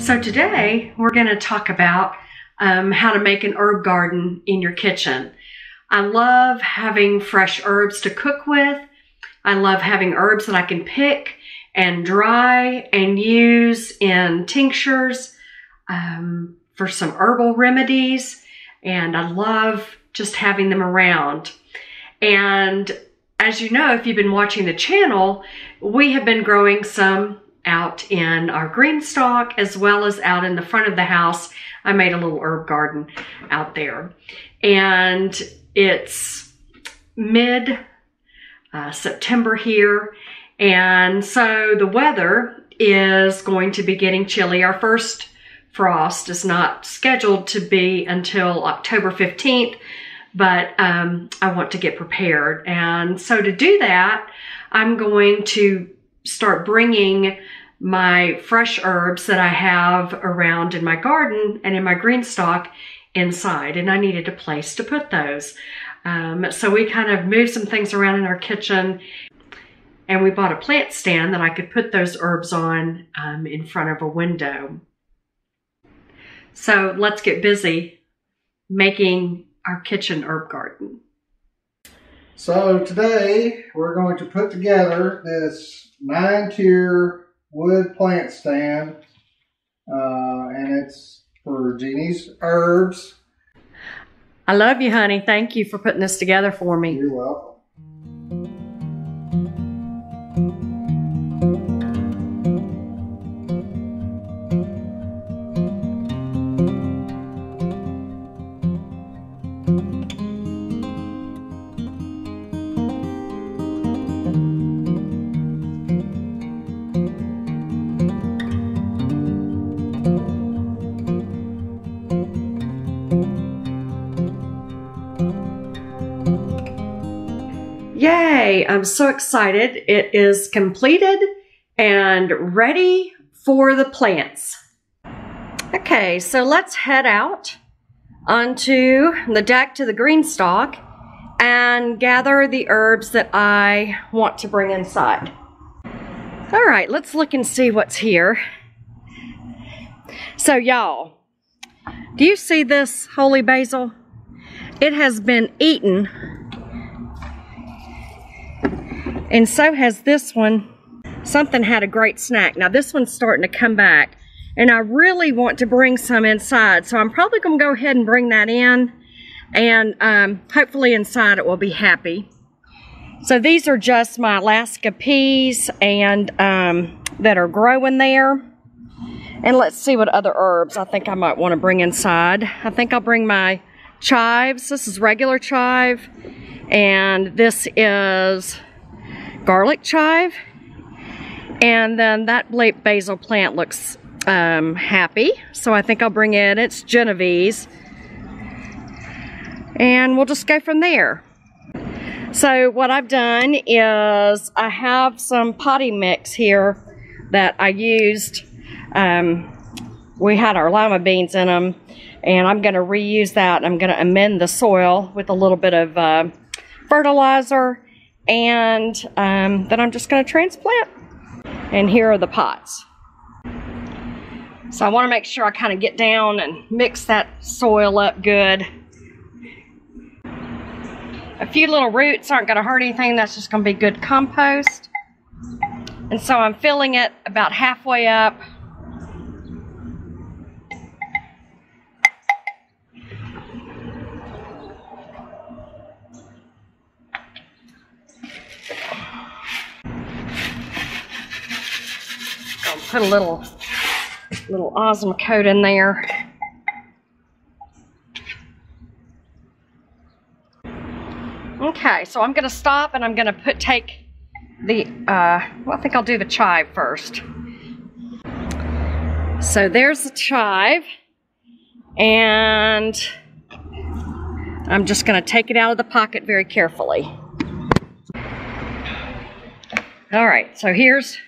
So today we're going to talk about how to make an herb garden in your kitchen. I love having fresh herbs to cook with. I love having herbs that I can pick and dry and use in tinctures for some herbal remedies. And I love just having them around. And as you know, if you've been watching the channel, we have been growing some out in our green stalk as well as out in the front of the house. I made a little herb garden out there. And it's mid-September here. And so the weather is going to be getting chilly. Our first frost is not scheduled to be until October 15th. But I want to get prepared. And so to do that, I'm going to start bringing my fresh herbs that I have around in my garden and in my green stalk inside. And I needed a place to put those. So we kind of moved some things around in our kitchen. And we bought a plant stand that I could put those herbs on in front of a window. So let's get busy making our kitchen herb garden. So today we're going to put together this 9-tier wood plant stand, and it's for Jeannie's herbs. I love you, honey. Thank you for putting this together for me. You're welcome. Yay! I'm so excited. It is completed and ready for the plants. Okay, so let's head out onto the deck to the green stalk and gather the herbs that I want to bring inside. All right, let's look and see what's here. So y'all, do you see this holy basil? It has been eaten. And so has this one. Something had a great snack. Now this one's starting to come back. And I really want to bring some inside. So I'm probably going to go ahead and bring that in. And hopefully inside it will be happy. So these are just my Alaska peas and that are growing there. And let's see what other herbs I think I might want to bring inside. I think I'll bring my chives. This is regular chive. And this is garlic chive, and then that basil plant looks happy, so I think I'll bring it. It's Genovese, and we'll just go from there. So what I've done is I have some potty mix here that I used. We had our lima beans in them, and I'm going to reuse that. I'm going to amend the soil with a little bit of fertilizer. And then I'm just going to transplant. And here are the pots. So I want to make sure I kind of get down and mix that soil up good. A few little roots aren't going to hurt anything. That's just going to be good compost. And so I'm filling it about halfway up. Put a little Osmocote in there. Okay, so I'm going to stop and I'm going to take the, well, I think I'll do the chive first. So there's the chive, and I'm just going to take it out of the pocket very carefully. All right, so here's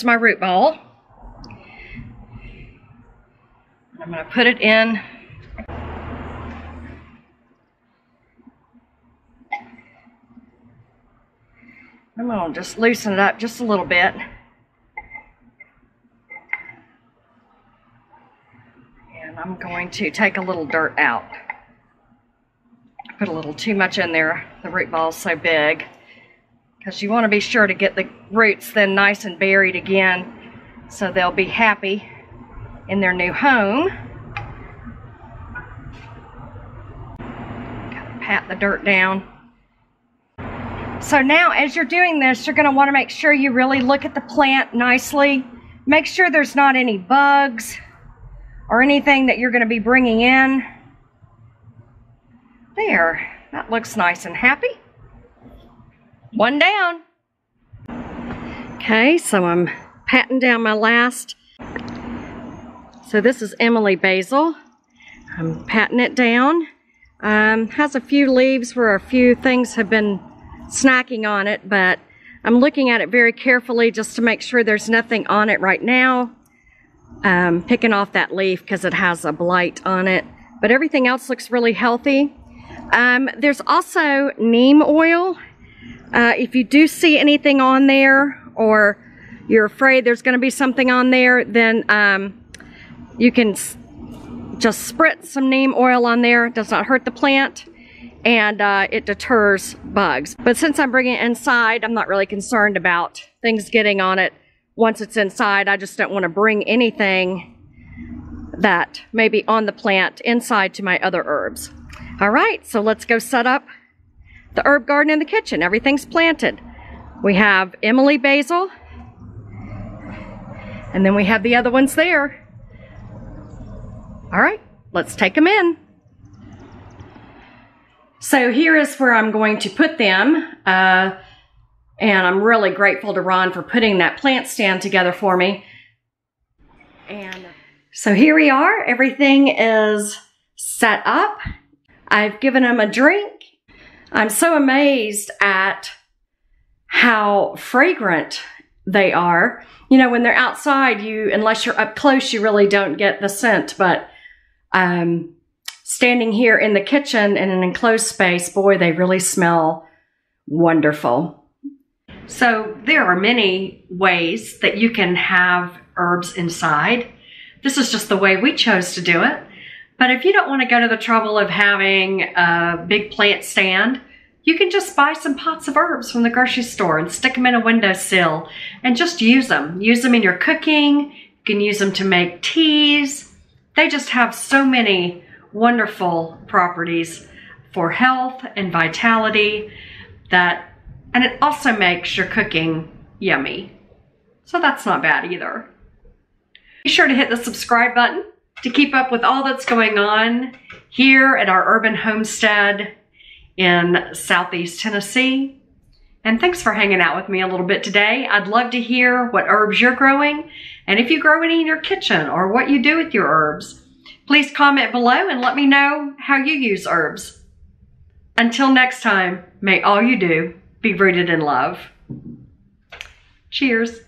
my root ball. I'm going to put it in. I'm going to just loosen it up just a little bit. going to take a little dirt out. I put a little too much in there. The root ball's so big. Because you want to be sure to get the roots then nice and buried again so they'll be happy in their new home. Gotta pat the dirt down. So now as you're doing this, you're going to want to make sure you really look at the plant nicely. Make sure there's not any bugs or anything that you're going to be bringing in. There, that looks nice and happy. One down. Okay, so I'm patting down my last. So this is Emily basil. I'm patting it down. Has a few leaves where a few things have been snacking on it, but I'm looking at it very carefully just to make sure there's nothing on it right now. Picking off that leaf because it has a blight on it, but everything else looks really healthy. There's also neem oil. If you do see anything on there, or you're afraid there's going to be something on there, then you can just spritz some neem oil on there. It does not hurt the plant, and it deters bugs. But since I'm bringing it inside, I'm not really concerned about things getting on it once it's inside. I just don't want to bring anything that may be on the plant inside to my other herbs. All right, so let's go set up the herb garden in the kitchen. Everything's planted. We have Emily basil, and then we have the other ones there. All right, let's take them in. So here is where I'm going to put them, and I'm really grateful to Ron for putting that plant stand together for me. And so here we are. Everything is set up. I've given them a drink. I'm so amazed at how fragrant they are. You know, when they're outside, unless you're up close, you really don't get the scent. But standing here in the kitchen in an enclosed space, boy, they really smell wonderful. So there are many ways that you can have herbs inside. This is just the way we chose to do it. But if you don't want to go to the trouble of having a big plant stand, you can just buy some pots of herbs from the grocery store and stick them in a windowsill and just use them. Use them in your cooking. You can use them to make teas. They just have so many wonderful properties for health and vitality and it also makes your cooking yummy. So that's not bad either. Be sure to hit the subscribe button to keep up with all that's going on here at our urban homestead in Southeast Tennessee. And thanks for hanging out with me a little bit today. I'd love to hear what herbs you're growing, and if you grow any in your kitchen or what you do with your herbs. Please comment below and let me know how you use herbs. Until next time, may all you do be rooted in love. Cheers.